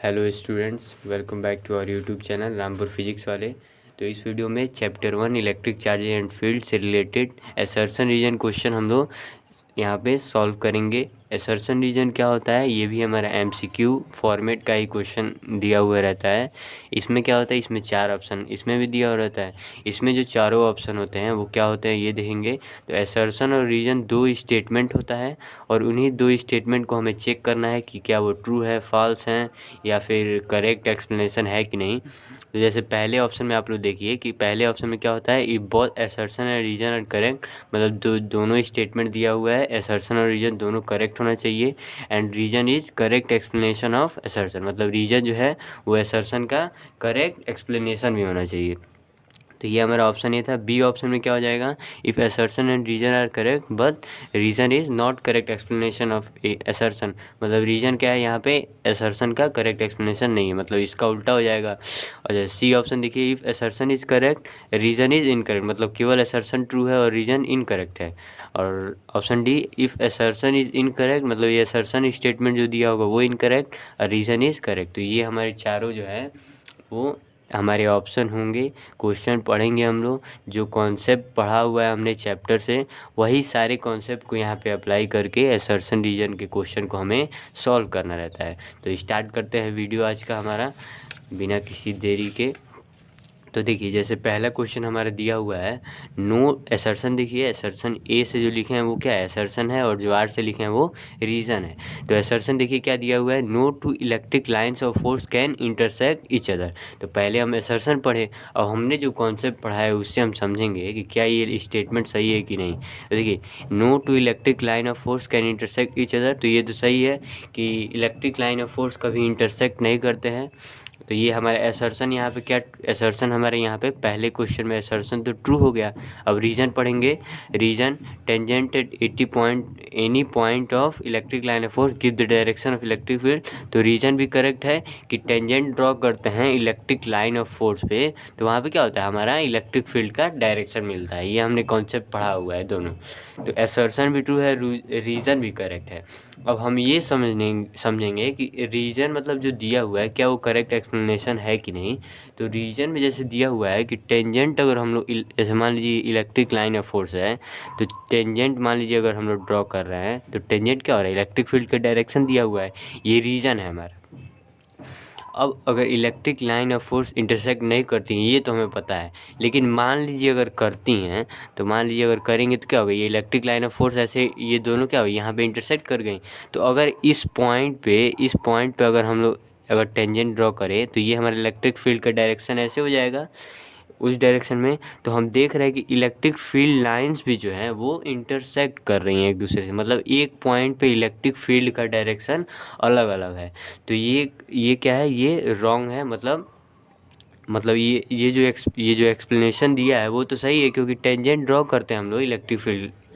Hello students, welcome back to our YouTube channel Rampur physics वाले। तो इस वीडियो में chapter 1 electric charges and field से रिलेटेड असर्शन रीजन क्वेश्चन हम लोग यहाँ पे सॉल्व करेंगे। असर्शन रीजन क्या होता है, ये भी हमारा एमसीक्यू फॉर्मेट का ही क्वेश्चन दिया हुआ रहता है। इसमें क्या होता है, इसमें 4 ऑप्शन इसमें भी दिया हुआ रहता है। इसमें जो चारों ऑप्शन होते हैं वो क्या होते हैं ये देखेंगे। तो असर्शन और रीजन 2 स्टेटमेंट होता है और उन्हीं 2 स्टेटमेंट को हमें चेक करना है कि क्या वो ट्रू है, फॉल्स हैं या फिर करेक्ट एक्सप्लेनेशन है कि नहीं। तो जैसे पहले ऑप्शन में आप लोग देखिए कि पहले ऑप्शन में क्या होता है, if both assertion and reason are correct, मतलब दोनों स्टेटमेंट दिया हुआ है, असर्शन और रीजन दोनों करेक्ट होना चाहिए। And reason is correct explanation of assertion, मतलब रीजन जो है वो असर्शन का करेक्ट एक्सप्लेनेशन भी होना चाहिए। तो ये हमारा ऑप्शन ये था। बी ऑप्शन में क्या हो जाएगा, if assertion and reason are correct but reason is not correct explanation of assertion, मतलब रीजन क्या है यहाँ पे असर्शन का करेक्ट एक्सप्लेनेशन नहीं है, मतलब इसका उल्टा हो जाएगा। और सी ऑप्शन देखिए, if assertion is correct reason is incorrect, मतलब केवल असर्शन ट्रू है और रीजन इनकरेक्ट है। और option D, if assertion is incorrect, मतलब ये असर्शन स्टेटमेंट जो दिया होगा वो इनकरेक्ट और रीजन इज़ करेक्ट। तो ये हमारे चारों जो है वो हमारे ऑप्शन होंगे। क्वेश्चन पढ़ेंगे हम लोग, जो कॉन्सेप्ट पढ़ा हुआ है हमने चैप्टर से वही सारे कॉन्सेप्ट को यहाँ पे अप्लाई करके असर्शन रीजन के क्वेश्चन को हमें सॉल्व करना रहता है। तो स्टार्ट करते हैं वीडियो आज का हमारा बिना किसी देरी के। तो देखिए जैसे पहला क्वेश्चन हमारा दिया हुआ है, नो असर्शन। देखिए असर्शन ए से जो लिखे हैं वो क्या है, असर्शन है, और जो आर से लिखे हैं वो रीजन है। तो असर्शन देखिए क्या दिया हुआ है, no two electric lines of force can intersect each other. तो पहले हम असर्शन पढ़े और हमने जो कॉन्सेप्ट पढ़ा है उससे हम समझेंगे कि क्या ये स्टेटमेंट सही है कि नहीं। तो देखिए no two electric line of force can intersect each other, तो ये तो सही है कि इलेक्ट्रिक लाइन ऑफ फोर्स कभी इंटरसेक्ट नहीं करते हैं। तो ये हमारे असर्शन यहाँ पे क्या, असर्शन हमारे यहाँ पे पहले क्वेश्चन में असर्शन तो ट्रू हो गया। अब रीजन पढ़ेंगे, reason tangent at 80 point any point of electric line of force give the direction of electric field. तो रीजन भी करेक्ट है कि टेंजेंट ड्रॉ करते हैं इलेक्ट्रिक लाइन ऑफ फोर्स पे तो वहाँ पे क्या होता है, हमारा इलेक्ट्रिक फील्ड का डायरेक्शन मिलता है। ये हमने कॉन्सेप्ट पढ़ा हुआ है दोनों। तो असर्शन भी ट्रू है, रीजन भी करेक्ट है। अब हम ये समझेंगे कि रीजन मतलब जो दिया हुआ है क्या वो करेक्ट एक्सप्लेनेशन है कि नहीं। तो रीजन में जैसे दिया हुआ है कि टेंजेंट अगर हम लोग जैसे मान लीजिए इलेक्ट्रिक लाइन ऑफ फोर्स है, तो टेंजेंट मान लीजिए अगर हम लोग ड्रॉ कर रहे हैं तो टेंजेंट क्या हो रहा है, इलेक्ट्रिक फील्ड का डायरेक्शन दिया हुआ है, ये रीजन है हमारा। अब अगर electric line of force intersect नहीं करती हैं ये तो हमें पता है, लेकिन मान लीजिए अगर करती हैं, तो मान लीजिए अगर करेंगे तो क्या होगा, ये इलेक्ट्रिक लाइन ऑफ फोर्स ऐसे ये दोनों क्या हो यहाँ पे इंटरसेक्ट कर गई। तो अगर इस पॉइंट पे अगर हम लोग अगर टेंजेंट ड्रॉ करें तो ये हमारा इलेक्ट्रिक फील्ड का डायरेक्शन ऐसे हो जाएगा उस डायरेक्शन में। तो हम देख रहे हैं कि इलेक्ट्रिक फील्ड लाइंस भी जो है वो इंटरसेक्ट कर रही हैं एक दूसरे से, मतलब एक पॉइंट पे इलेक्ट्रिक फील्ड का डायरेक्शन अलग अलग है। तो ये क्या है, ये रॉन्ग है, मतलब ये जो एक्सप्लेनेशन दिया है वो तो सही है, क्योंकि टेंजेंट ड्रॉ करते हैं हम लोग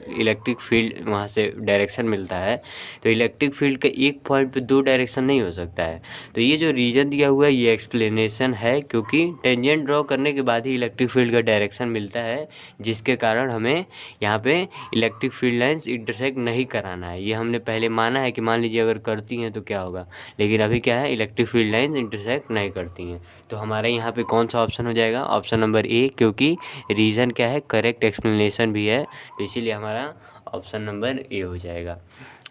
इलेक्ट्रिक फील्ड वहाँ से डायरेक्शन मिलता है। तो इलेक्ट्रिक फील्ड का एक पॉइंट पे दो डायरेक्शन नहीं हो सकता है। तो ये जो रीजन दिया हुआ है ये एक्सप्लेनेशन है, क्योंकि टेंजेंट ड्रॉ करने के बाद ही इलेक्ट्रिक फील्ड का डायरेक्शन मिलता है, जिसके कारण हमें यहाँ पे इलेक्ट्रिक फील्ड लाइन्स इंटरसेक्ट नहीं कराना है। ये हमने पहले माना है कि मान लीजिए अगर करती हैं तो क्या होगा, लेकिन अभी क्या है, इलेक्ट्रिक फील्ड लाइन्स इंटरसेक्ट नहीं करती हैं। तो हमारे यहाँ पे कौन सा ऑप्शन हो जाएगा, ऑप्शन नंबर ए, क्योंकि रीज़न क्या है, करेक्ट एक्सप्लेनेशन भी है, तो इसीलिए हमारा ऑप्शन नंबर ए हो जाएगा।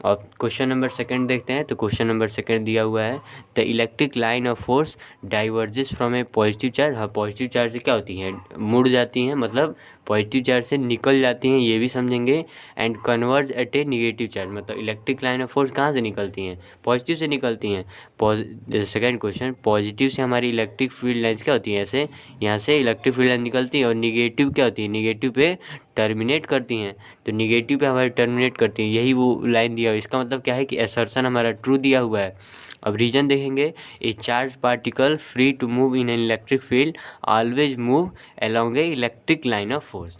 और क्वेश्चन नंबर सेकंड देखते हैं। तो क्वेश्चन नंबर सेकंड दिया हुआ है, the electric line of force diverges from A positive charge. हाँ, पॉजिटिव चार्ज से क्या होती हैं, मुड़ जाती हैं, मतलब पॉजिटिव चार्ज से निकल जाती हैं, ये भी समझेंगे। And converge eight A negative charge, मतलब इलेक्ट्रिक लाइन ऑफ फोर्स कहाँ से निकलती हैं, पॉजिटिव से निकलती हैं। सेकंड क्वेश्चन, पॉजिटिव से हमारी इलेक्ट्रिक फील्ड लाइन्स क्या होती हैं, ऐसे यहाँ से इलेक्ट्रिक फील्ड लाइन निकलती है, और निगेटिव क्या होती है, निगेटिव पे टर्मिनेट करती हैं। तो निगेटिव पे हमारी टर्मिनेट करती हैं, यही वो लाइन दिया हुआ है। इसका मतलब क्या है कि असर्शन हमारा ट्रू दिया हुआ है। अब रीजन देखेंगे, a charge particle free to move in an electric field always move along a electric line of force.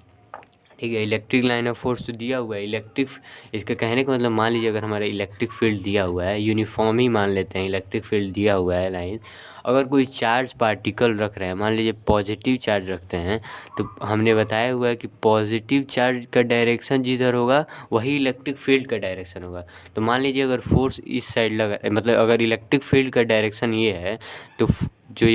ठीक है। इलेक्ट्रिक लाइन ऑफ फोर्स तो दिया हुआ है। इलेक्ट्रिक, इसका कहने का मतलब मान लीजिए अगर हमारा इलेक्ट्रिक फील्ड दिया हुआ है, यूनिफॉर्म ही मान लेते हैं, इलेक्ट्रिक फील्ड दिया हुआ है लाइन, अगर कोई चार्ज पार्टिकल रख रहे हैं, मान लीजिए पॉजिटिव चार्ज रखते हैं, तो हमने बताया हुआ है कि पॉजिटिव चार्ज का डायरेक्शन जिधर होगा वही इलेक्ट्रिक फील्ड का डायरेक्शन होगा। तो मान लीजिए अगर फोर्स इस साइड लगा, मतलब अगर इलेक्ट्रिक फील्ड का डायरेक्शन ये है, तो जो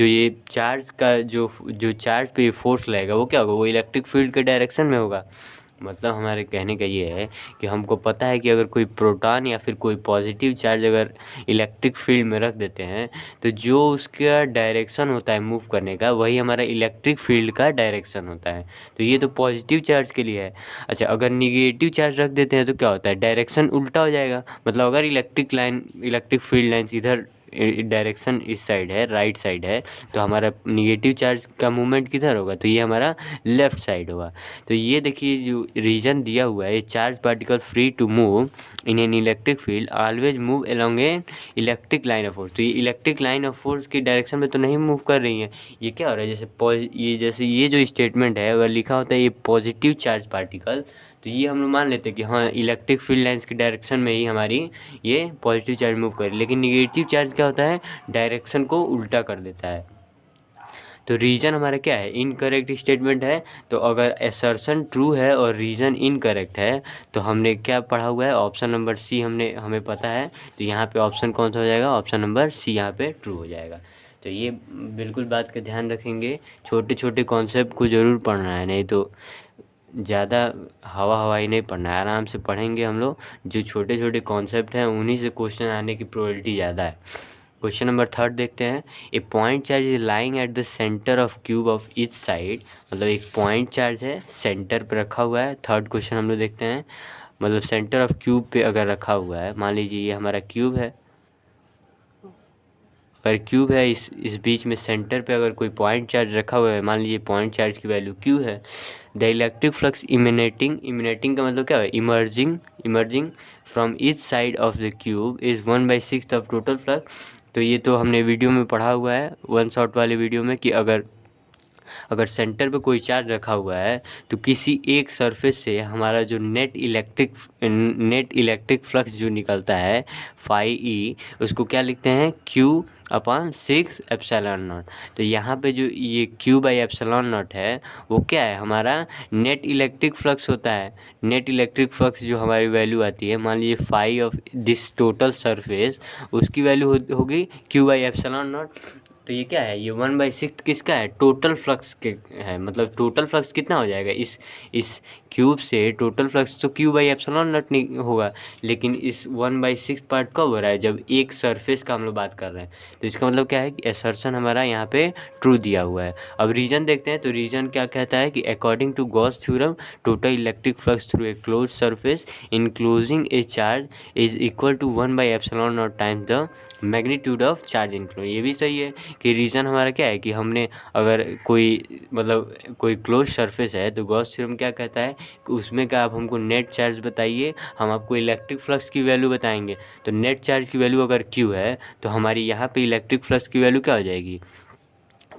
ये चार्ज का जो चार्ज पे फोर्स लगेगा वो क्या होगा, वो इलेक्ट्रिक फील्ड के डायरेक्शन में होगा। मतलब हमारे कहने का ये है कि हमको पता है कि अगर कोई प्रोटॉन या फिर कोई पॉजिटिव चार्ज अगर इलेक्ट्रिक फील्ड में रख देते हैं, तो जो उसका डायरेक्शन होता है मूव करने का, वही हमारा इलेक्ट्रिक फील्ड का डायरेक्शन होता है। तो ये तो पॉजिटिव चार्ज के लिए है। अच्छा, अगर निगेटिव चार्ज रख देते हैं तो क्या होता है, डायरेक्शन उल्टा हो जाएगा। मतलब अगर इलेक्ट्रिक फील्ड लाइन्स इधर डायरेक्शन इस साइड है, राइट साइड है, तो हमारा निगेटिव चार्ज का मूवमेंट किधर होगा, तो ये हमारा लेफ़्ट साइड होगा। तो ये देखिए जो रीजन दिया हुआ है, charge particle free to move in an electric field always move along an electric line of force. तो ये इलेक्ट्रिक लाइन ऑफ फोर्स की डायरेक्शन में तो नहीं मूव कर रही है। ये क्या हो रहा है, जैसे ये जो स्टेटमेंट है अगर लिखा होता है ये पॉजिटिव चार्ज पार्टिकल, तो ये हम लोग मान लेते हैं कि हाँ इलेक्ट्रिक फील्ड लाइन्स की डायरेक्शन में ही हमारी ये पॉजिटिव चार्ज मूव करे। लेकिन निगेटिव चार्ज क्या होता है, डायरेक्शन को उल्टा कर देता है। तो रीज़न हमारा क्या है, इनकरेक्ट स्टेटमेंट है। तो अगर असर्शन ट्रू है और रीज़न इनकरेक्ट है, तो हमने क्या पढ़ा हुआ है, ऑप्शन नंबर सी हमें पता है। तो यहाँ पे ऑप्शन कौन सा हो जाएगा, ऑप्शन नंबर सी यहाँ पे ट्रू हो जाएगा। तो ये बिल्कुल बात का ध्यान रखेंगे, छोटे छोटे कॉन्सेप्ट को ज़रूर पढ़ना है, नहीं तो ज़्यादा हवाई नहीं पढ़ना है, आराम से पढ़ेंगे हम लोग। जो छोटे छोटे कॉन्सेप्ट हैं उन्हीं से क्वेश्चन आने की प्रोबेबिलिटी ज़्यादा है। क्वेश्चन नंबर 3 देखते हैं। A point charge is lying at the centre of cube of each side. मतलब एक पॉइंट चार्ज है, सेंटर पे रखा हुआ है। थर्ड क्वेश्चन हम लोग देखते हैं, मतलब सेंटर ऑफ क्यूब पे अगर रखा हुआ है, मान लीजिए ये हमारा क्यूब है, अगर क्यूब है इस बीच में सेंटर पे अगर कोई पॉइंट चार्ज रखा हुआ है, मान लीजिए पॉइंट चार्ज की वैल्यू क्यू है। द इलेक्ट्रिक फ्लक्स इमिनेटिंग का मतलब क्या है, emerging from each side of the cube is 1/6 of total flux. तो ये तो हमने वीडियो में पढ़ा हुआ है, वन शॉट वाले वीडियो में, कि अगर सेंटर पे कोई चार्ज रखा हुआ है तो किसी एक सरफेस से हमारा जो नेट इलेक्ट्रिक फ्लक्स जो निकलता है फाई ई, उसको क्या लिखते हैं, Q/6 एप्सिलॉन नॉट। तो यहाँ पे जो ये Q/एप्सिलॉन नॉट है वो क्या है, हमारा नेट इलेक्ट्रिक फ्लक्स होता है। नेट इलेक्ट्रिक फ्लक्स जो हमारी वैल्यू आती है, मान लीजिए phi of this total surface, उसकी वैल्यू होगी Q/एप्सिलॉन नॉट। तो ये क्या है, ये 1/6 किसका है, टोटल फ्लक्स के है। मतलब टोटल फ्लक्स कितना हो जाएगा, इस क्यूब से टोटल फ्लक्स तो Q/एप्सिलॉन नॉट नहीं होगा, लेकिन इस 1/6 पार्ट कब हो रहा है, जब एक सरफेस का हम लोग बात कर रहे हैं। तो इसका मतलब क्या है कि असर्शन हमारा यहाँ पे ट्रू दिया हुआ है। अब रीजन देखते हैं। तो रीजन क्या कहता है कि according to Gauss theorem total electric flux through a close surface enclosing a charge is equal to 1/एप्सिलॉन naught times the magnitude of charge enclose. ये भी सही है कि रीज़न हमारा क्या है कि हमने अगर कोई क्लोज सरफेस है, तो गॉस थ्योरम क्या कहता है कि उसमें का आप हमको नेट चार्ज बताइए, हम आपको इलेक्ट्रिक फ्लक्स की वैल्यू बताएंगे। तो नेट चार्ज की वैल्यू अगर Q है, तो हमारी यहाँ पे इलेक्ट्रिक फ्लक्स की वैल्यू क्या हो जाएगी,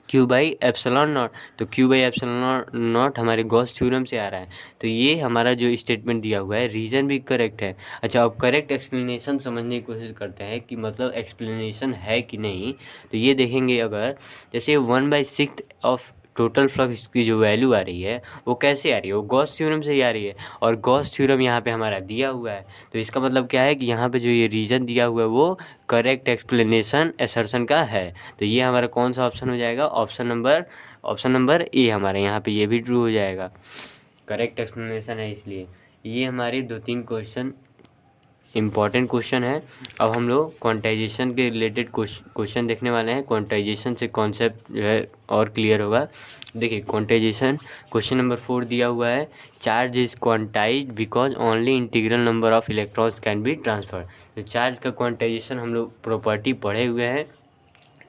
Q/एप्सिलॉन नॉट। तो Q/एप्सिलॉन नॉट हमारे गॉस थ्योरम से आ रहा है। तो ये हमारा जो स्टेटमेंट दिया हुआ है, रीज़न भी करेक्ट है। अच्छा, अब करेक्ट एक्सप्लेनेशन समझने की कोशिश करते हैं कि मतलब एक्सप्लेनेशन है कि नहीं। तो ये देखेंगे, अगर जैसे 1/6 ऑफ टोटल फ्लक्स की जो वैल्यू आ रही है वो कैसे आ रही है, वो गॉस थ्योरम से ही आ रही है, और गॉस थ्योरम यहाँ पे हमारा दिया हुआ है। तो इसका मतलब क्या है कि यहाँ पे जो ये रीज़न दिया हुआ है वो करेक्ट एक्सप्लेनेशन असर्शन का है। तो ये हमारा कौन सा ऑप्शन हो जाएगा, ऑप्शन नंबर ए हमारे यहाँ पे ये भी ट्रू हो जाएगा, करेक्ट एक्सप्लेनेशन है। इसलिए ये हमारे 2-3 क्वेश्चन इम्पॉर्टेंट क्वेश्चन है। अब हम लोग क्वांटाइजेशन के रिलेटेड क्वेश्चन देखने वाले हैं। क्वांटाइजेशन से कॉन्सेप्ट जो है और क्लियर होगा। देखिए क्वांटाइजेशन क्वेश्चन नंबर 4 दिया हुआ है, charge is quantized because only integral number of electrons can be transfer. तो चार्ज का क्वांटाइजेशन हम लोग प्रॉपर्टी पढ़े हुए हैं,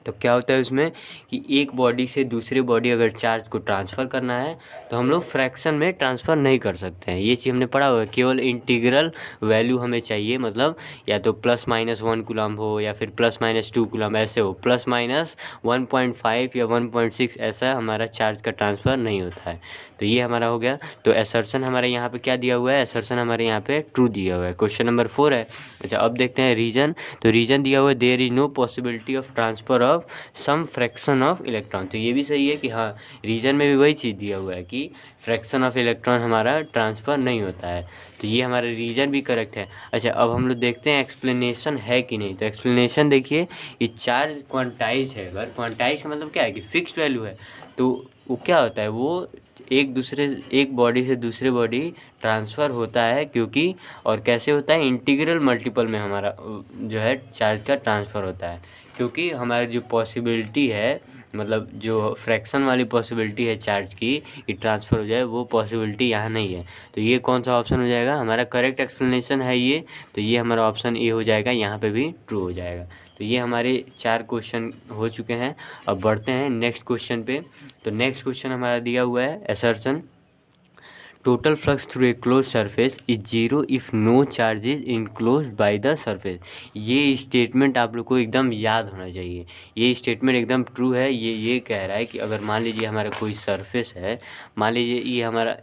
तो क्या होता है उसमें कि एक बॉडी से दूसरे बॉडी अगर चार्ज को ट्रांसफ़र करना है तो हम लोग फ्रैक्शन में ट्रांसफ़र नहीं कर सकते हैं। ये चीज़ हमने पढ़ा हुआ है। केवल इंटीग्रल वैल्यू हमें चाहिए, मतलब या तो +-1 कूलम्ब हो या फिर +-2 कूलम्ब ऐसे हो, +-1.5 या 1.6 ऐसा हमारा चार्ज का ट्रांसफ़र नहीं होता है। तो ये हमारा हो गया। तो असर्शन हमारे यहाँ पे क्या दिया हुआ है, असर्शन हमारे यहाँ पे ट्रू दिया हुआ है। क्वेश्चन नंबर 4 है। अच्छा, अब देखते हैं रीजन। तो रीजन दिया हुआ है there is no possibility of transfer of some fraction of electron. तो ये भी सही है कि हाँ, रीजन में भी वही चीज़ दिया हुआ है कि फ्रैक्शन ऑफ इलेक्ट्रॉन हमारा ट्रांसफ़र नहीं होता है। तो ये हमारा रीजन भी करेक्ट है। अच्छा, अब हम लोग देखते हैं एक्सप्लेनेशन है कि नहीं। तो एक्सप्लेनेशन देखिए कि चार्ज क्वांटाइज है। अगर क्वांटाइज का मतलब क्या है कि फिक्स्ड वैल्यू है, तो वो क्या होता है, वो एक बॉडी से दूसरे बॉडी ट्रांसफ़र होता है, क्योंकि और कैसे होता है, इंटीग्रल मल्टीपल में हमारा जो है चार्ज का ट्रांसफ़र होता है। क्योंकि हमारी जो पॉसिबिलिटी है, मतलब जो फ्रैक्शन वाली पॉसिबिलिटी है चार्ज की कि ट्रांसफ़र हो जाए, वो पॉसिबिलिटी यहाँ नहीं है। तो ये कौन सा ऑप्शन हो जाएगा, हमारा करेक्ट एक्सप्लेनेशन है ये। तो ये हमारा ऑप्शन ए हो जाएगा, यहाँ पे भी ट्रू हो जाएगा। तो ये हमारे 4 क्वेश्चन हो चुके हैं। अब बढ़ते हैं नेक्स्ट क्वेश्चन पे। तो नेक्स्ट क्वेश्चन हमारा दिया हुआ है assertion total flux through a close surface is zero if no charge is enclose by the surface. ये स्टेटमेंट आप लोग को एकदम याद होना चाहिए। ये स्टेटमेंट एकदम ट्रू है। ये कह रहा है कि अगर मान लीजिए हमारा कोई सरफेस है, मान लीजिए ये हमारा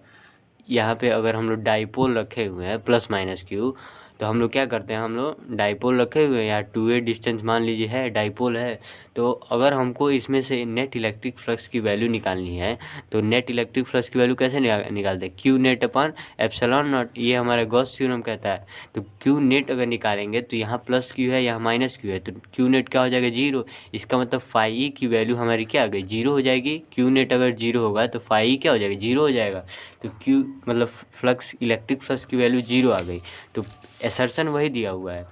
यहाँ पे अगर हम लोग डाइपोल रखे हुए हैं +-q, तो हम लोग क्या करते हैं, हम लोग डाइपोल रखे हुए हैं या 2a डिस्टेंस मान लीजिए है, डाइपोल है। तो अगर हमको इसमें से नेट इलेक्ट्रिक फ्लक्स की वैल्यू निकालनी है, तो नेट इलेक्ट्रिक फ्लक्स की वैल्यू कैसे निकालते हैं, Q net upon epsilon not. ये हमारा गॉस थ्योरम कहता है। तो Q नेट अगर निकालेंगे तो यहाँ +q है, यहाँ -q है, तो Q नेट क्या हो जाएगा, 0। इसका मतलब फाई की वैल्यू हमारी क्या आ गई, 0 हो जाएगी। Q नेट अगर 0 होगा तो फाई क्या हो जाएगा, 0 हो जाएगा। तो Q मतलब फ्लक्स, इलेक्ट्रिक फ्लक्स की वैल्यू 0 आ गई। तो असर्शन वही दिया हुआ है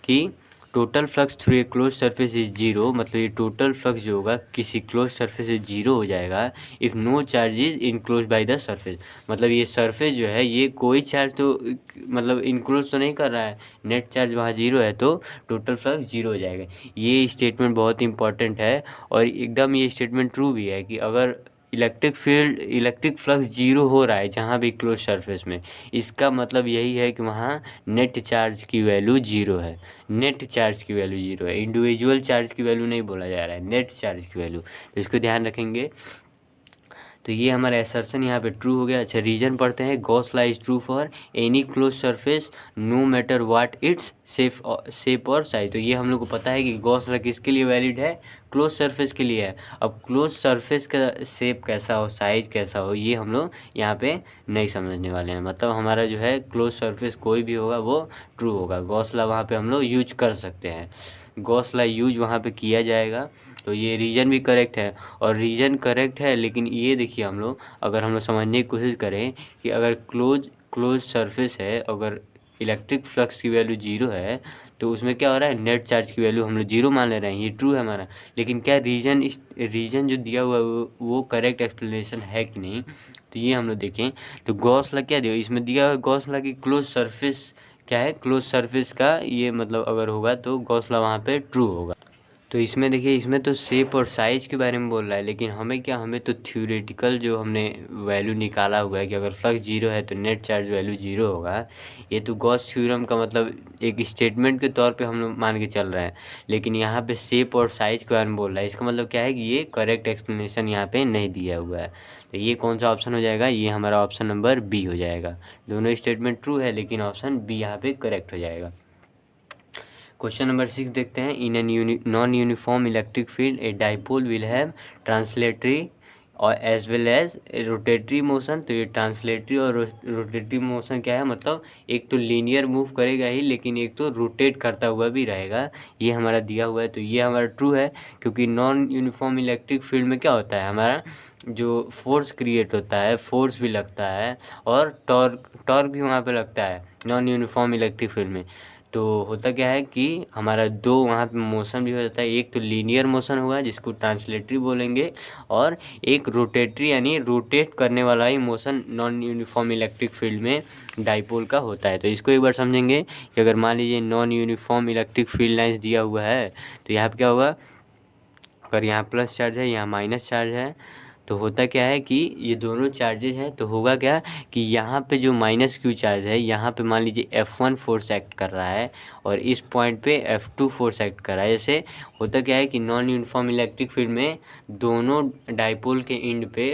कि total flux through a close surface is 0, मतलब ये टोटल फ्लक्स जो होगा किसी क्लोज सरफेस से 0 हो जाएगा if no charge is enclose by the surface. मतलब ये सरफेस जो है ये कोई चार्ज तो मतलब इनक्लोज तो नहीं कर रहा है, नेट चार्ज वहाँ 0 है, तो टोटल फ्लक्स 0 हो जाएगा। ये स्टेटमेंट बहुत इंपॉर्टेंट है और एकदम ये स्टेटमेंट ट्रू भी है कि अगर इलेक्ट्रिक फ्लक्स 0 हो रहा है जहाँ भी क्लोज सरफेस में, इसका मतलब यही है कि वहाँ नेट चार्ज की वैल्यू 0 है। नेट चार्ज की वैल्यू 0 है, इंडिविजुअल चार्ज की वैल्यू नहीं बोला जा रहा है, नेट चार्ज की वैल्यू। तो इसको ध्यान रखेंगे। तो ये हमारा असर्शन यहाँ पे ट्रू हो गया। अच्छा, रीजन पढ़ते हैं। Gauss law is true for any close surface no matter what its shape और साइज। तो ये हम लोग को पता है कि गॉस लॉ किसके लिए वैलिड है, क्लोज सरफेस के लिए है। अब क्लोज सरफेस का शेप कैसा हो, साइज कैसा हो, ये हम लोग यहाँ पे नहीं समझने वाले हैं। मतलब हमारा जो है क्लोज सरफेस कोई भी होगा वो ट्रू होगा। गॉस लॉ वहाँ पे हम लोग यूज कर सकते हैं, गॉस लॉ यूज वहाँ पे किया जाएगा। तो ये रीजन भी करेक्ट है और रीजन करेक्ट है। लेकिन ये देखिए, हम लोग अगर हम लोग समझने की कोशिश करें कि अगर क्लोज सरफेस है, अगर इलेक्ट्रिक फ्लक्स की वैल्यू 0 है, तो उसमें क्या हो रहा है, नेट चार्ज की वैल्यू हम लोग 0 मान ले रहे हैं। ये ट्रू है हमारा। लेकिन क्या रीजन जो दिया हुआ है वो करेक्ट एक्सप्लेनेशन है कि नहीं, तो ये हम लोग देखें। तो गॉस लॉ क्या दिया, इसमें दिया हुआ है गॉस लॉ की क्लोज सरफेस क्या है, क्लोज सरफेस का ये मतलब अगर होगा तो गॉस लॉ वहाँ पे ट्रू होगा। तो इसमें देखिए, इसमें तो शेप और साइज़ के बारे में बोल रहा है, लेकिन हमें तो थ्योरेटिकल जो हमने वैल्यू निकाला हुआ है कि अगर फ्लक्स 0 है तो नेट चार्ज वैल्यू 0 होगा। ये तो गॉस थ्योरम का मतलब एक स्टेटमेंट के तौर पे हम लोग मान के चल रहे हैं। लेकिन यहाँ पे शेप और साइज़ के बारे में बोल रहा है, इसका मतलब क्या है कि ये करेक्ट एक्सप्लेनेशन यहाँ पे नहीं दिया हुआ है। तो ये कौन सा ऑप्शन हो जाएगा, ये हमारा ऑप्शन नंबर बी हो जाएगा। दोनों स्टेटमेंट ट्रू है लेकिन ऑप्शन बी यहाँ पे करेक्ट हो जाएगा। क्वेश्चन नंबर 6 देखते हैं। In an non uniform electric field a dipole will have translatory और as well as rotatory motion. तो ये ट्रांसलेटरी और रोटेटरी मोशन क्या है, मतलब एक तो लीनियर मूव करेगा ही, लेकिन एक तो रोटेट करता हुआ भी रहेगा। ये हमारा दिया हुआ है, तो ये हमारा ट्रू है। क्योंकि नॉन यूनिफॉर्म इलेक्ट्रिक फील्ड में क्या होता है, हमारा जो फोर्स क्रिएट होता है, फोर्स भी लगता है और टॉर्क भी वहाँ पे लगता है नॉन यूनिफॉर्म इलेक्ट्रिक फील्ड में। तो होता क्या है कि हमारा दो वहाँ पे मोशन भी हो जाता है। एक तो लीनियर मोशन होगा जिसको ट्रांसलेटरी बोलेंगे, और एक रोटेटरी यानी रोटेट करने वाला ही motion non uniform electric field में डाइपोल का होता है। तो इसको एक बार समझेंगे कि अगर मान लीजिए non uniform electric field lines दिया हुआ है, तो यहाँ पे क्या होगा, अगर यहाँ प्लस चार्ज है, यहाँ माइनस चार्ज है, तो होता क्या है कि ये दोनों चार्जेज हैं, तो होगा क्या कि यहाँ पे जो माइनस क्यू चार्ज है, यहाँ पे मान लीजिए F1 फोर्स एक्ट कर रहा है और इस पॉइंट पे F2 फोर्स एक्ट कर रहा है। जैसे होता क्या है कि नॉन यूनिफॉर्म इलेक्ट्रिक फील्ड में दोनों डाइपोल के एंड पे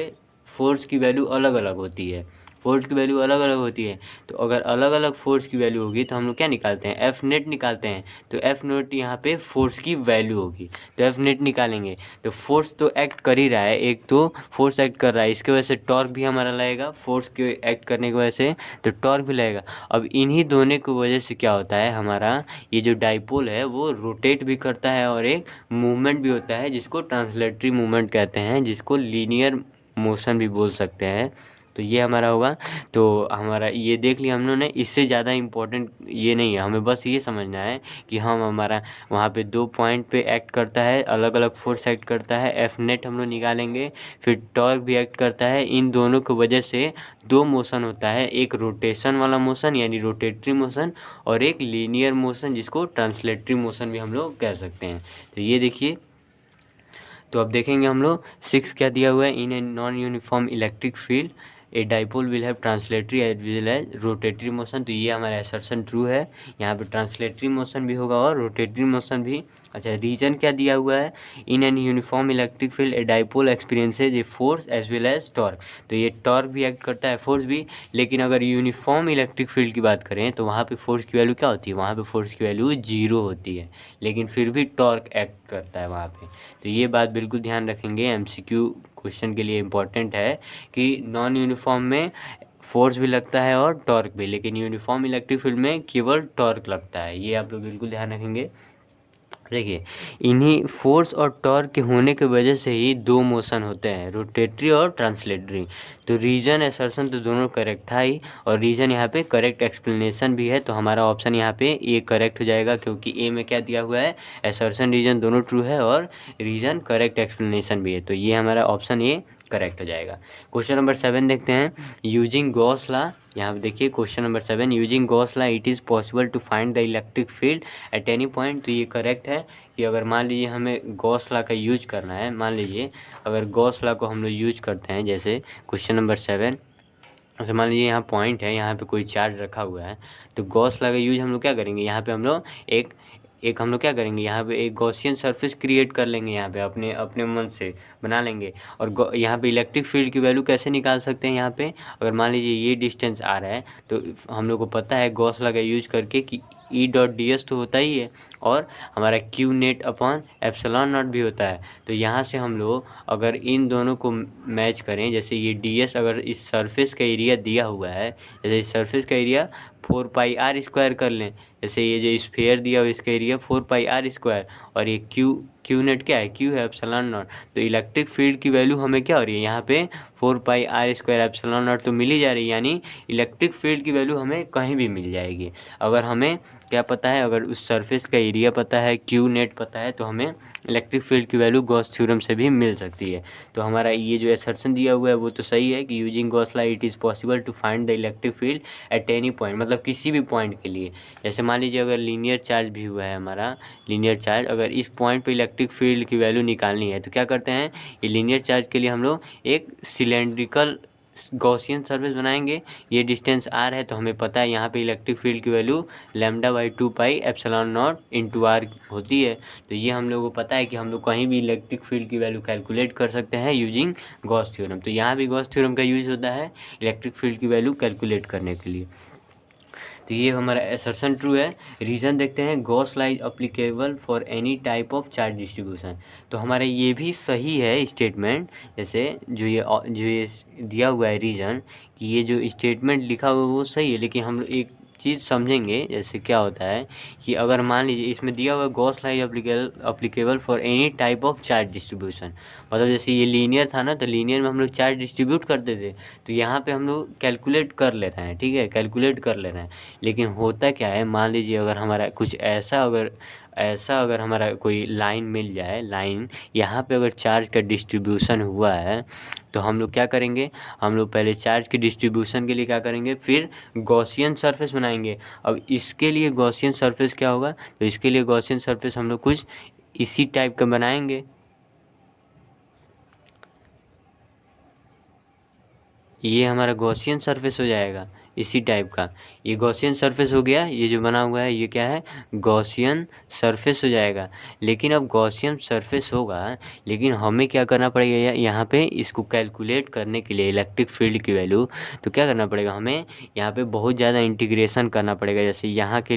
फोर्स की वैल्यू अलग अलग होती है, फोर्स की वैल्यू अलग अलग होती है। तो अगर अलग अलग फोर्स की वैल्यू होगी तो हम लोग क्या निकालते हैं, एफ नेट निकालते हैं। तो एफ नेट यहाँ पे फोर्स की वैल्यू होगी, तो एफ नेट निकालेंगे। तो फोर्स तो एक्ट कर ही रहा है, एक तो फोर्स एक्ट कर रहा है, इसके वजह से टॉर्क भी हमारा लगेगा, फोर्स के एक्ट करने की वजह से तो टॉर्क भी लगेगा। अब इन्हीं दोनों की वजह से क्या होता है, हमारा ये जो डाइपोल है वो रोटेट भी करता है और एक मूवमेंट भी होता है जिसको ट्रांसलेटरी मूवमेंट कहते हैं, जिसको लीनियर मोशन भी बोल सकते हैं। तो ये हमारा होगा। तो हमारा ये देख लिया हम लोगों ने, इससे ज़्यादा इम्पोर्टेंट ये नहीं है, हमें बस ये समझना है कि हम हमारा वहाँ पे 2 पॉइंट पे एक्ट करता है, अलग अलग फोर्स एक्ट करता है, एफ नेट हम लोग निकालेंगे, फिर टॉर्क भी एक्ट करता है। इन दोनों की वजह से 2 मोशन होता है, एक रोटेशन वाला मोशन यानी रोटेटरी मोशन और एक लीनियर मोशन जिसको ट्रांसलेटरी मोशन भी हम लोग कह सकते हैं। तो ये देखिए, तो अब देखेंगे हम लोग 6 क्या दिया हुआ है, in a non uniform electric field a dipole will have translatory as well as rotatory motion. तो ये हमारा असर्शन ट्रू है, यहाँ पे ट्रांसलेटरी मोशन भी होगा और रोटेटरी मोशन भी। अच्छा, रीजन क्या दिया हुआ है, in an uniform electric field a dipole experiences a force as well as torque. तो ये टॉर्क भी एक्ट करता है, फोर्स भी। लेकिन अगर यूनिफॉर्म इलेक्ट्रिक फील्ड की बात करें तो वहाँ पे फोर्स की वैल्यू क्या होती है, वहाँ पे फोर्स की वैल्यू 0 होती है, लेकिन फिर भी टॉर्क एक्ट करता है वहाँ पे। तो ये बात बिल्कुल ध्यान रखेंगे, MCQ क्वेश्चन के लिए इम्पॉर्टेंट है कि नॉन यूनिफॉर्म में फोर्स भी लगता है और टॉर्क भी, लेकिन यूनिफॉर्म इलेक्ट्रिक फील्ड में केवल टॉर्क लगता है। ये आप लोग बिल्कुल ध्यान रखेंगे। देखिए, इन्हीं फोर्स और टॉर्क के होने की वजह से ही 2 मोशन होते हैं, रोटेटरी और ट्रांसलेटरी। तो रीजन असर्शन तो दोनों करेक्ट था ही, और रीजन यहाँ पे करेक्ट एक्सप्लेनेशन भी है। तो हमारा ऑप्शन यहाँ पे ए करेक्ट हो जाएगा, क्योंकि ए में क्या दिया हुआ है, असर्शन रीजन दोनों ट्रू है और रीजन करेक्ट एक्सप्लेनेशन भी है। तो ये हमारा ऑप्शन ए करेक्ट हो जाएगा। क्वेश्चन नंबर 7 देखते हैं, यूजिंग गॉस लॉ। यहाँ पे देखिए question number 7, using Gauss law it is possible to find the electric field at any point. तो ये करेक्ट है कि अगर मान लीजिए हमें गॉस लॉ का यूज करना है, मान लीजिए अगर गॉस लॉ को हम लोग यूज करते हैं, जैसे क्वेश्चन नंबर 7, जैसे मान लीजिए यहाँ पॉइंट है, यहाँ पे कोई चार्ज रखा हुआ है, तो गॉस लॉ का यूज हम लोग क्या करेंगे, यहाँ पे हम लोग एक हम लोग क्या करेंगे, यहाँ पे एक गॉसियन सरफेस क्रिएट कर लेंगे, यहाँ पे अपने अपने मन से बना लेंगे। और यहाँ पे इलेक्ट्रिक फील्ड की वैल्यू कैसे निकाल सकते हैं, यहाँ पे अगर मान लीजिए ये डिस्टेंस आ रहा है, तो हम लोग को पता है गॉस लॉ का यूज करके कि E.ds तो होता ही है और हमारा Q net upon epsilon not भी होता है। तो यहाँ से हम लोग अगर इन दोनों को मैच करें, जैसे ये ds अगर इस सरफेस का एरिया दिया हुआ है, जैसे इस सरफेस का एरिया 4πr² कर लें, जैसे ये जो स्फीयर दिया हुआ इसका एरिया 4πr², और ये Q नेट क्या है, Q है एप्सिलॉन नॉट। तो इलेक्ट्रिक फील्ड की वैल्यू हमें क्या हो रही है, यहाँ पे 4πr² एप्सिलॉन नॉट तो मिल ही जा रही है, यानी इलेक्ट्रिक फील्ड की वैल्यू हमें कहीं भी मिल जाएगी। अगर हमें क्या पता है, अगर उस सरफेस का एरिया पता है, Q नेट पता है, तो हमें इलेक्ट्रिक फील्ड की वैल्यू गॉस थ्योरम से भी मिल सकती है। तो हमारा ये जो असर्शन दिया हुआ है वो तो सही है कि using Gauss law it is possible to find the electric field at any point, मतलब किसी भी पॉइंट के लिए। जैसे मान लीजिए अगर लीनियर चार्ज भी हुआ है हमारा, लीनियर चार्ज, अगर इस पॉइंट पे इलेक्ट्रिक फील्ड की वैल्यू निकालनी है तो क्या करते हैं, ये लीनियर चार्ज के लिए हम लोग एक सिलेंड्रिकल गॉसियन सरफेस बनाएंगे। ये डिस्टेंस r है, तो हमें पता है यहाँ पे इलेक्ट्रिक फील्ड की value λ/2π epsilon naught into r होती है। तो ये हम लोगों को पता है कि हम लोग कहीं भी इलेक्ट्रिक फील्ड की वैल्यू कैलकुलेट कर सकते हैं यूजिंग गॉस थ्योरम। तो यहाँ भी गॉस थ्योरम का यूज होता है इलेक्ट्रिक फील्ड की वैल्यू कैलकुलेट करने के लिए। तो ये हमारा असर्शन ट्रू है। रीज़न देखते हैं, Gauss law is applicable for any type of charge distribution. तो हमारा ये भी सही है स्टेटमेंट, जैसे जो ये दिया हुआ है रीज़न कि ये जो स्टेटमेंट लिखा हुआ है वो सही है, लेकिन हम लोग एक चीज़ समझेंगे। जैसे क्या होता है कि अगर मान लीजिए इसमें दिया हुआ Gauss law applicable for any type of charge distribution, मतलब जैसे ये लीनियर था ना, तो लीनियर में हम लोग चार्ज डिस्ट्रीब्यूट करते थे, तो यहाँ पे हम लोग कैलकुलेट कर ले रहे हैं, ठीक है, कैलकुलेट कर ले रहे हैं। लेकिन होता क्या है, मान लीजिए अगर हमारा कुछ ऐसा अगर हमारा कोई लाइन मिल जाए, लाइन यहाँ पे अगर चार्ज का डिस्ट्रीब्यूशन हुआ है, तो हम लोग क्या करेंगे, हम लोग पहले चार्ज के डिस्ट्रीब्यूशन के लिए क्या करेंगे, फिर गॉसियन सरफेस बनाएंगे। अब इसके लिए गॉसियन सरफेस क्या होगा, तो इसके लिए गॉसियन सरफेस हम लोग कुछ इसी टाइप का बनाएंगे, ये हमारा गॉसियन सरफेस हो जाएगा इसी टाइप का। ये गॉसियन सरफेस हो गया, ये जो बना हुआ है ये क्या है, गॉसियन सरफेस हो जाएगा। लेकिन अब गॉसियन सरफेस होगा, लेकिन हमें क्या करना पड़ेगा यहाँ पे इसको कैलकुलेट करने के लिए इलेक्ट्रिक फील्ड की वैल्यू, तो क्या करना पड़ेगा हमें यहाँ पे बहुत ज़्यादा इंटीग्रेशन करना पड़ेगा। जैसे यहाँ के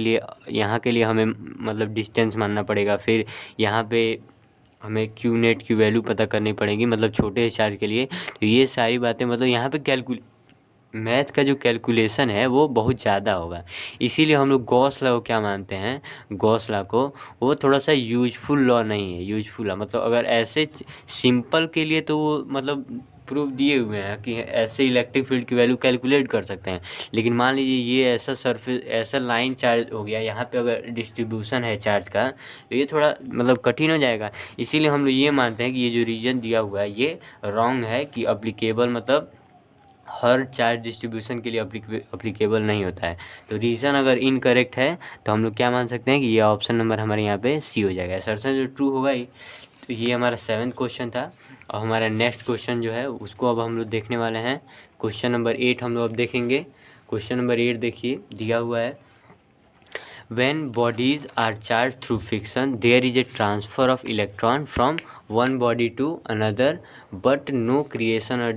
लिए हमें मतलब डिस्टेंस मानना पड़ेगा, फिर यहाँ पे हमें क्यू नेट की वैल्यू पता करनी पड़ेगी मतलब छोटे चार्ज के लिए। तो ये सारी बातें मतलब यहाँ पे मैथ का जो कैलकुलेशन है वो बहुत ज़्यादा होगा। इसीलिए हम लोग गॉस लॉ को क्या मानते हैं, गॉस लॉ को वो थोड़ा सा यूजफुल लॉ नहीं है। यूजफुल लॉ मतलब अगर ऐसे सिंपल के लिए तो वो मतलब प्रूफ दिए हुए हैं कि ऐसे इलेक्ट्रिक फील्ड की वैल्यू कैलकुलेट कर सकते हैं। लेकिन मान लीजिए ये ऐसा सरफेस, ऐसा लाइन चार्ज हो गया, यहाँ पे अगर डिस्ट्रीब्यूशन है चार्ज का, तो ये थोड़ा मतलब कठिन हो जाएगा। इसीलिए हम लोग ये मानते हैं कि ये जो रीजन दिया हुआ है ये रॉन्ग है, कि अप्लीकेबल मतलब हर चार्ज डिस्ट्रीब्यूशन के लिए अप्लीकेबल नहीं होता है। तो रीज़न अगर इनकरेक्ट है तो हम लोग क्या मान सकते हैं कि ये ऑप्शन नंबर हमारे यहाँ पे सी हो जाएगा। असर्शन जो ट्रू होगा ही। तो ये हमारा 7th क्वेश्चन था। और हमारा नेक्स्ट क्वेश्चन जो है उसको अब हम लोग देखने वाले हैं। क्वेश्चन नंबर 8 हम लोग अब देखेंगे। क्वेश्चन नंबर 8 देखिए दिया हुआ है, when bodies are charged through friction there is a transfer of electron from one body to another but no creation or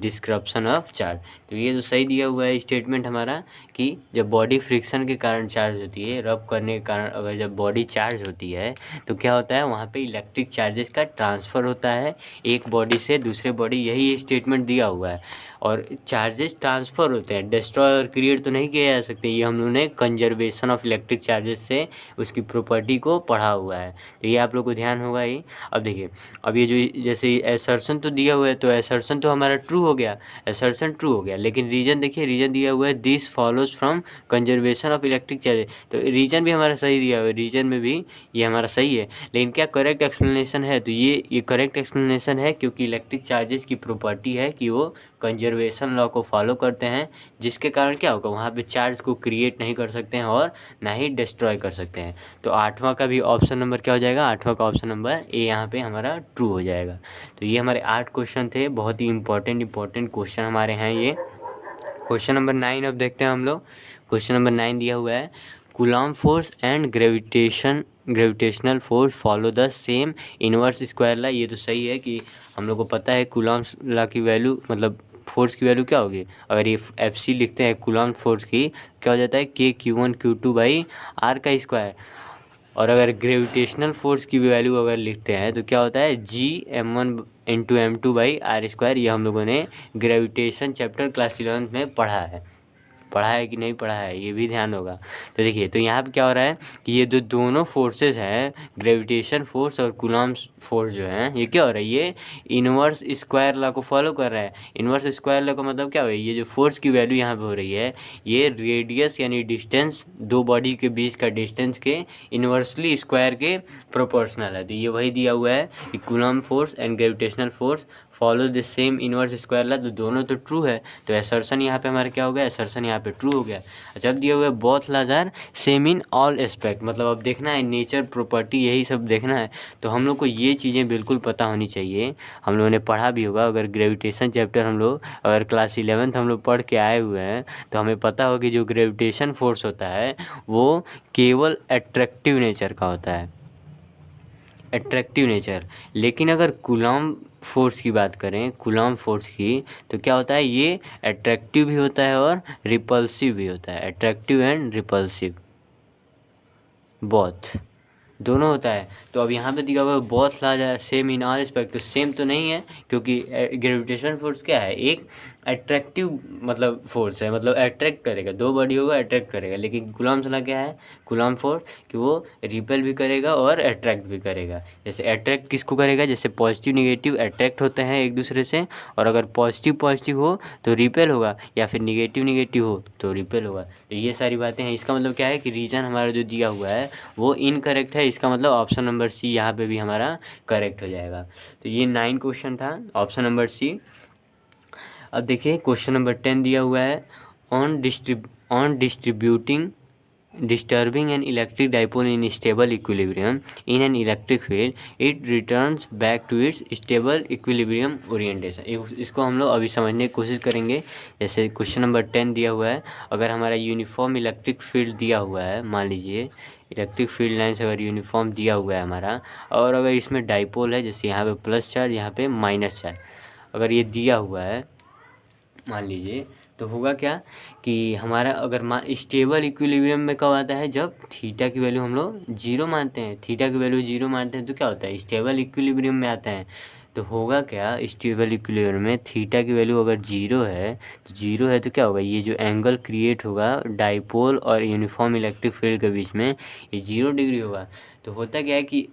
disruption of charge। तो ये तो सही दिया हुआ है स्टेटमेंट हमारा, कि जब बॉडी फ्रिक्शन के कारण चार्ज होती है, रब करने के कारण अगर जब बॉडी चार्ज होती है तो क्या होता है वहाँ पे इलेक्ट्रिक चार्जेस का ट्रांसफ़र होता है एक बॉडी से दूसरे बॉडी, यही स्टेटमेंट दिया हुआ है। और चार्जेस ट्रांसफ़र होते हैं, डिस्ट्रॉय और क्रिएट तो नहीं किया जा सकते। ये हम लोगों ने कंजर्वेशन ऑफ इलेक्ट्रिक चार्जेस से उसकी प्रॉपर्टी को पढ़ा हुआ है, तो ये आप लोग को ध्यान होगा ही। अब देखिए, अब ये जो जैसे एसर्शन तो दिया हुआ है, तो एसर्शन तो हमारा ट्रू हो गया, एसर्शन ट्रू हो गया। लेकिन रीजन देखिए, रीजन दिया हुआ है this follows from conservation of electric charges, तो रीजन भी हमारा सही दिया हुआ है, रीजन में भी ये हमारा सही है। लेकिन क्या करेक्ट एक्सप्लेनेशन है, तो ये करेक्ट एक्सप्लेनेशन है, क्योंकि इलेक्ट्रिक चार्जेस की प्रॉपर्टी है कि वो कंजर्वेशन लॉ को फॉलो करते हैं, जिसके कारण क्या होगा वहाँ पे चार्ज को क्रिएट नहीं कर सकते हैं और ना ही डिस्ट्रॉय कर सकते हैं। तो 8वां का भी ऑप्शन नंबर क्या हो जाएगा, 8वां का ऑप्शन नंबर ए यहाँ पे हमारा ट्रू हो जाएगा। तो ये हमारे 8 क्वेश्चन थे, बहुत ही इंपॉर्टेंट क्वेश्चन हमारे हैं ये। क्वेश्चन नंबर 9 अब देखते हैं हम लोग। क्वेश्चन नंबर 9 दिया हुआ है, Coulomb force and gravitational force follow the same inverse square law. ये तो सही है कि हम लोग को पता है कूलॉम लॉ की वैल्यू मतलब फोर्स की वैल्यू क्या होगी। अगर ये FC लिखते हैं कूलॉम फोर्स की, क्या हो जाता है KQ1 Q2 बाई R का स्क्वायर। और अगर ग्रेविटेशनल फोर्स की वैल्यू अगर लिखते हैं तो क्या होता है GM1 into M2 by R square. ये हम लोगों ने ग्रेविटेशन चैप्टर क्लास 11th में पढ़ा है कि नहीं पढ़ा है, ये भी ध्यान होगा। तो देखिए, तो यहाँ पे क्या हो रहा है कि ये जो दोनों फोर्सेस हैं, ग्रेविटेशन फोर्स और कूलॉम फोर्स जो हैं, ये क्या हो रहा है, ये इनवर्स स्क्वायर लॉ को फॉलो कर रहा है। इनवर्स स्क्वायर लॉ का मतलब क्या हो, ये जो फोर्स की वैल्यू यहाँ पे हो रही है, ये रेडियस यानी डिस्टेंस, दो बॉडी के बीच का डिस्टेंस के इनवर्सली स्क्वायर के प्रोपोर्शनल है। तो ये वही दिया हुआ है कि Coulomb force and gravitational force follow the same inverse square law. तो दोनों तो ट्रू है, तो असर्शन यहाँ पे हमारा क्या हो गया, असर्शन यहाँ पे ट्रू हो गया। अच्छा, अब दिया हुआ है both laws are same in all aspect, मतलब अब देखना है नेचर प्रॉपर्टी यही सब देखना है। तो हम लोग को ये चीज़ें बिल्कुल पता होनी चाहिए, हम लोगों ने पढ़ा भी होगा। अगर ग्रेविटेशन चैप्टर हम लोग अगर क्लास 11th हम लोग पढ़ के आए हुए हैं तो हमें पता हो कि जो ग्रेविटेशन फोर्स होता है वो केवल एट्रैक्टिव नेचर का होता है, एट्रैक्टिव नेचर। लेकिन अगर कूलॉम फोर्स की बात करें, कूलॉम फोर्स की, तो क्या होता है ये एट्रैक्टिव भी होता है और रिपल्सिव भी होता है। एट्रैक्टिव एंड रिपल्सिव बोथ दोनों होता है। तो अब यहाँ पे दिया हुआ है both laws are same in all respect, तो सेम तो नहीं है, क्योंकि ग्रेविटेशन फोर्स क्या है, एक एट्रैक्टिव मतलब फोर्स है, मतलब अट्रैक्ट करेगा, दो बॉडी होगा अट्रैक्ट करेगा। लेकिन कूलॉम लॉ क्या है, कूलॉम फोर्स कि वो रिपेल भी करेगा और अट्रैक्ट भी करेगा। जैसे अट्रैक्ट किसको करेगा, जैसे पॉजिटिव निगेटिव अट्रैक्ट होते हैं एक दूसरे से, और अगर पॉजिटिव पॉजिटिव हो तो रिपेल होगा, या फिर निगेटिव निगेटिव हो तो रिपेल होगा। तो ये सारी बातें हैं। इसका मतलब क्या है कि रीजन हमारा जो दिया हुआ है वो इनकरेक्ट है, इसका मतलब ऑप्शन नंबर सी यहाँ पे भी हमारा करेक्ट हो जाएगा। तो ये 9 क्वेश्चन था, ऑप्शन नंबर सी। अब देखिए क्वेश्चन नंबर 10 दिया हुआ है, on distributing disturbing an electric dipole in stable equilibrium in an electric field, it returns back to its stable equilibrium orientation। इसको हम लोग अभी समझने की कोशिश करेंगे। जैसे क्वेश्चन नंबर 10 दिया हुआ है, अगर हमारा यूनिफॉर्म इलेक्ट्रिक फील्ड दिया हुआ है, मान लीजिए इलेक्ट्रिक फील्ड लाइन्स अगर यूनिफॉर्म दिया हुआ है हमारा, और अगर इसमें डाइपोल है, जैसे यहाँ पे प्लस चार्ज, यहाँ पे माइनस चार्ज, अगर ये दिया हुआ है मान लीजिए, तो होगा क्या कि हमारा अगर स्टेबल इक्विलिब्रियम में कब आता है, जब थीटा की वैल्यू हम लोग 0 मानते हैं। थीटा की वैल्यू 0 मानते हैं तो क्या होता है, स्टेबल इक्विलिब्रियम में आता है। तो होगा क्या, स्टेबल इक्विलिब्रियम में थीटा की वैल्यू अगर 0 है, तो 0 है तो क्या होगा, ये जो एंगल क्रिएट होगा डाइपोल और यूनिफॉर्म इलेक्ट्रिक फील्ड के बीच में, ये 0 डिग्री होगा। तो होता क्या है कि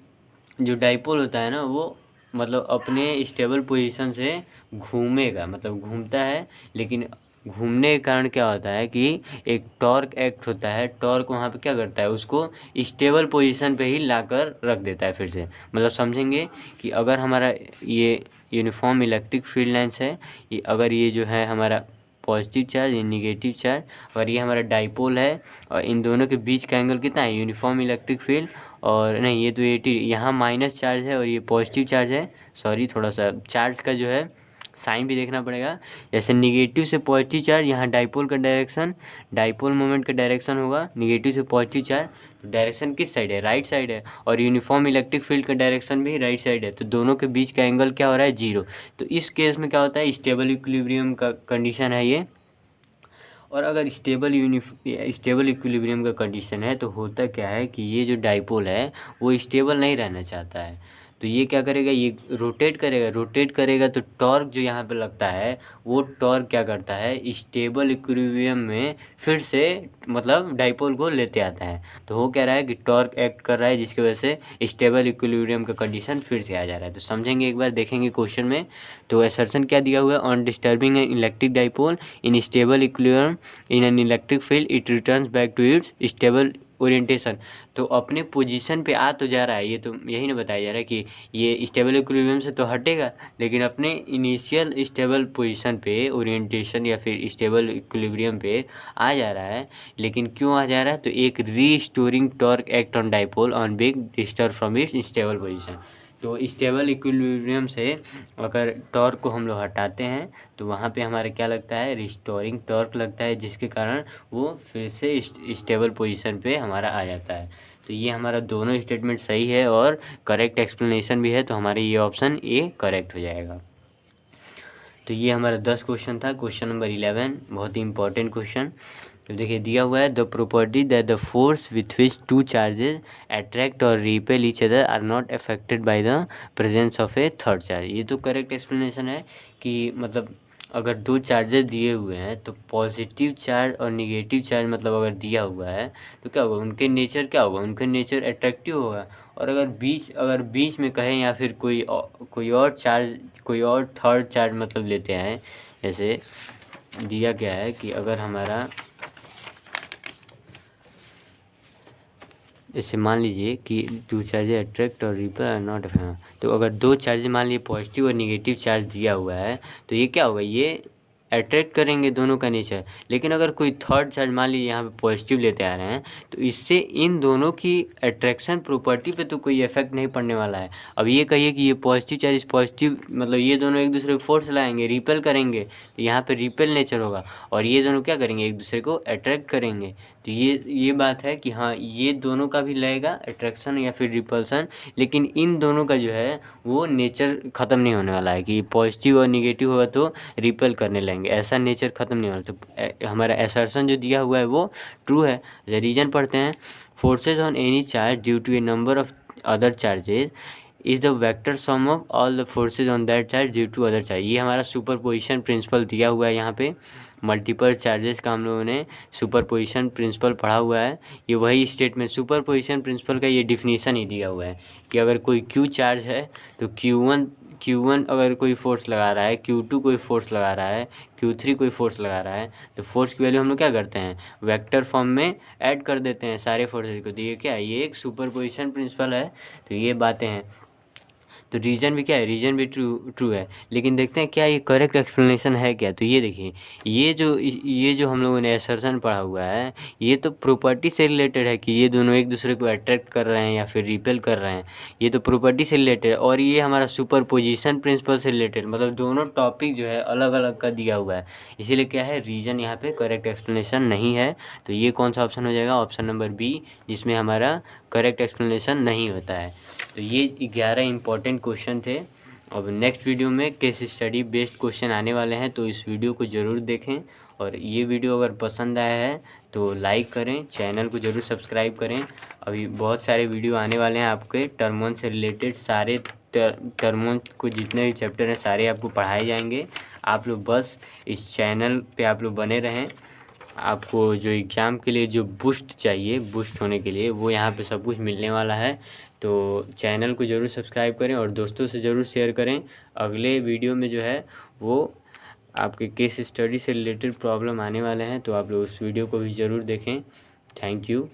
जो डाइपोल होता है ना, वो मतलब अपने स्टेबल पोजीशन से घूमेगा, मतलब घूमता है, लेकिन घूमने के कारण क्या होता है कि एक टॉर्क एक्ट होता है। टॉर्क वहाँ पे क्या करता है, उसको स्टेबल पोजीशन पे ही लाकर रख देता है फिर से। मतलब समझेंगे कि अगर हमारा ये यूनिफॉर्म इलेक्ट्रिक फील्ड लाइन्स है, ये अगर ये जो है हमारा पॉजिटिव चार्ज, ये निगेटिव चार्ज, और ये हमारा डाइपोल है, और इन दोनों के बीच का एंगल कितना है, यूनिफॉर्म इलेक्ट्रिक फील्ड, और नहीं ये तो 80, यहाँ माइनस चार्ज है और ये पॉजिटिव चार्ज है। सॉरी, थोड़ा सा चार्ज का जो है साइन भी देखना पड़ेगा। जैसे निगेटिव से पॉजिटिव चार्ज, यहाँ डाइपोल का डायरेक्शन, डाइपोल मोमेंट का डायरेक्शन होगा निगेटिव से पॉजिटिव चार्ज, तो डायरेक्शन किस साइड है, राइट साइड है, और यूनिफॉर्म इलेक्ट्रिक फील्ड का डायरेक्शन भी राइट साइड है, तो दोनों के बीच का एंगल क्या हो रहा है, 0। तो इस केस में क्या होता है, स्टेबल इक्विलिब्रियम का कंडीशन है ये। और अगर स्टेबल इक्विलिब्रियम का कंडीशन है, तो होता क्या है कि ये जो डाइपोल है वो स्टेबल नहीं रहना चाहता है, तो ये क्या करेगा, ये रोटेट करेगा तो टॉर्क जो यहाँ पे लगता है, वो टॉर्क क्या करता है, स्टेबल इक्विलिब्रियम में फिर से मतलब डाइपोल को लेते आता है। तो हो क्या रहा है कि टॉर्क एक्ट कर रहा है, जिसकी वजह से स्टेबल इक्विलिब्रियम का कंडीशन फिर से आ जा रहा है। तो समझेंगे एक बार, देखेंगे क्वेश्चन में। तो असर्शन क्या दिया हुआ है, on disturbing an electric dipole in stable equilibrium in an electric field, it returns back to its stable orientation. तो अपने पोजीशन पे आ तो जा रहा है, ये तो यही ना बताया जा रहा है कि ये स्टेबल इक्विलिब्रियम से तो हटेगा, लेकिन अपने इनिशियल स्टेबल पोजीशन पे ओरिएंटेशन या फिर स्टेबल इक्विलिब्रियम पे आ जा रहा है। लेकिन क्यों आ जा रहा है, तो एक restoring torque act on dipole on being disturb from its stable position. तो स्टेबल इक्विलिब्रियम से अगर टॉर्क को हम लोग हटाते हैं, तो वहाँ पे हमारे क्या लगता है, रिस्टोरिंग टॉर्क लगता है, जिसके कारण वो फिर से स्टेबल पोजीशन पे हमारा आ जाता है। तो ये हमारा दोनों स्टेटमेंट सही है और करेक्ट एक्सप्लेनेशन भी है, तो हमारे ये ऑप्शन ए करेक्ट हो जाएगा। तो ये हमारा 10 क्वेश्चन था। क्वेश्चन नंबर 11 बहुत ही इंपॉर्टेंट क्वेश्चन। तो देखिए दिया हुआ है, the property that the force with which two charges attract और repel each other are not affected by the presence of a third charge. ये तो करेक्ट एक्सप्लेनेशन है कि मतलब अगर दो चार्जेस दिए हुए हैं, तो पॉजिटिव चार्ज और निगेटिव चार्ज मतलब अगर दिया हुआ है, तो क्या होगा, उनके नेचर क्या होगा, उनके नेचर अट्रैक्टिव होगा। और अगर बीच में कहें या फिर कोई और थर्ड चार्ज मतलब लेते हैं, जैसे दिया गया है कि अगर हमारा, जैसे मान लीजिए कि टू चार्ज अट्रैक्ट और रिपेल आर नॉट, तो अगर दो चार्ज मान लीजिए पॉजिटिव और निगेटिव चार्ज दिया हुआ है, तो ये क्या होगा, ये अट्रैक्ट करेंगे दोनों का नेचर। लेकिन अगर कोई थर्ड चार्ज मान लीजिए यहाँ पे पॉजिटिव लेते आ रहे हैं, तो इससे इन दोनों की अट्रैक्शन प्रॉपर्टी पे तो कोई इफेक्ट नहीं पड़ने वाला है। अब ये कहिए कि ये पॉजिटिव चार्ज पॉजिटिव, मतलब ये दोनों एक दूसरे को फोर्स लाएंगे, रिपेल करेंगे, तो यहाँ पे रिपेल नेचर होगा, और ये दोनों क्या करेंगे, एक दूसरे को अट्रैक्ट करेंगे। तो ये बात है कि हाँ, ये दोनों का भी लगेगा अट्रैक्शन या फिर रिपल्सन, लेकिन इन दोनों का जो है वो नेचर ख़त्म नहीं होने वाला है कि पॉजिटिव और निगेटिव होगा तो रिपेल करने लगेंगे, ऐसा नेचर ख़त्म नहीं होगा। तो हमारा असर्शन जो दिया हुआ है वो ट्रू है। रीजन पढ़ते हैं, forces on any charge due to a number of other charges is the vector sum of all the forces on that charge due to other charge. ये हमारा सुपरपोजिशन प्रिंसिपल दिया हुआ है यहाँ पे। मल्टीपल चार्जेस का हम लोगों ने सुपरपोजिशन प्रिंसिपल पढ़ा हुआ है। ये वही स्टेटमेंट, सुपरपोजिशन प्रिंसिपल का ये डिफिनीशन ही दिया हुआ है कि अगर कोई क्यू चार्ज है तो Q1 अगर कोई फोर्स लगा रहा है, Q2 कोई फोर्स लगा रहा है, Q3 कोई फोर्स लगा रहा है, तो फोर्स की वैल्यू हम लोग क्या करते हैं, वेक्टर फॉर्म में ऐड कर देते हैं सारे फोर्सेज को। तो ये क्या है, ये एक सुपरपोजिशन प्रिंसिपल है। तो ये बातें हैं। तो रीजन भी क्या है, रीजन भी ट्रू है। लेकिन देखते हैं क्या ये करेक्ट एक्सप्लेनेशन है क्या। तो ये देखिए, ये जो हम लोगों ने असर्शन पढ़ा हुआ है, ये तो प्रॉपर्टी से रिलेटेड है कि ये दोनों एक दूसरे को अट्रैक्ट कर रहे हैं या फिर रिपेल कर रहे हैं, ये तो प्रॉपर्टी से रिलेटेड है। और ये हमारा सुपरपोजिशन प्रिंसिपल से रिलेटेड, मतलब दोनों टॉपिक जो है अलग अलग का दिया हुआ है, इसीलिए क्या है, रीजन यहाँ पे करेक्ट एक्सप्लेनेशन नहीं है। तो ये कौन सा ऑप्शन हो जाएगा, ऑप्शन नंबर बी, जिसमें हमारा करेक्ट एक्सप्लेनेशन नहीं होता है। तो ये 11 इंपॉर्टेंट क्वेश्चन थे। अब नेक्स्ट वीडियो में केस स्टडी बेस्ड क्वेश्चन आने वाले हैं, तो इस वीडियो को ज़रूर देखें। और ये वीडियो अगर पसंद आया है तो लाइक करें, चैनल को ज़रूर सब्सक्राइब करें। अभी बहुत सारे वीडियो आने वाले हैं आपके टर्म 1 से रिलेटेड, सारे टर्म 1 को जितने भी चैप्टर हैं सारे आपको पढ़ाए जाएंगे। आप लोग बस इस चैनल पे आप लोग बने रहें। आपको जो एग्ज़ाम के लिए जो बूस्ट चाहिए, बूस्ट होने के लिए, वो यहाँ पे सब कुछ मिलने वाला है। तो चैनल को ज़रूर सब्सक्राइब करें और दोस्तों से ज़रूर शेयर करें। अगले वीडियो में जो है वो आपके केस स्टडी से रिलेटेड प्रॉब्लम आने वाले हैं, तो आप लोग उस वीडियो को भी ज़रूर देखें। Thank you.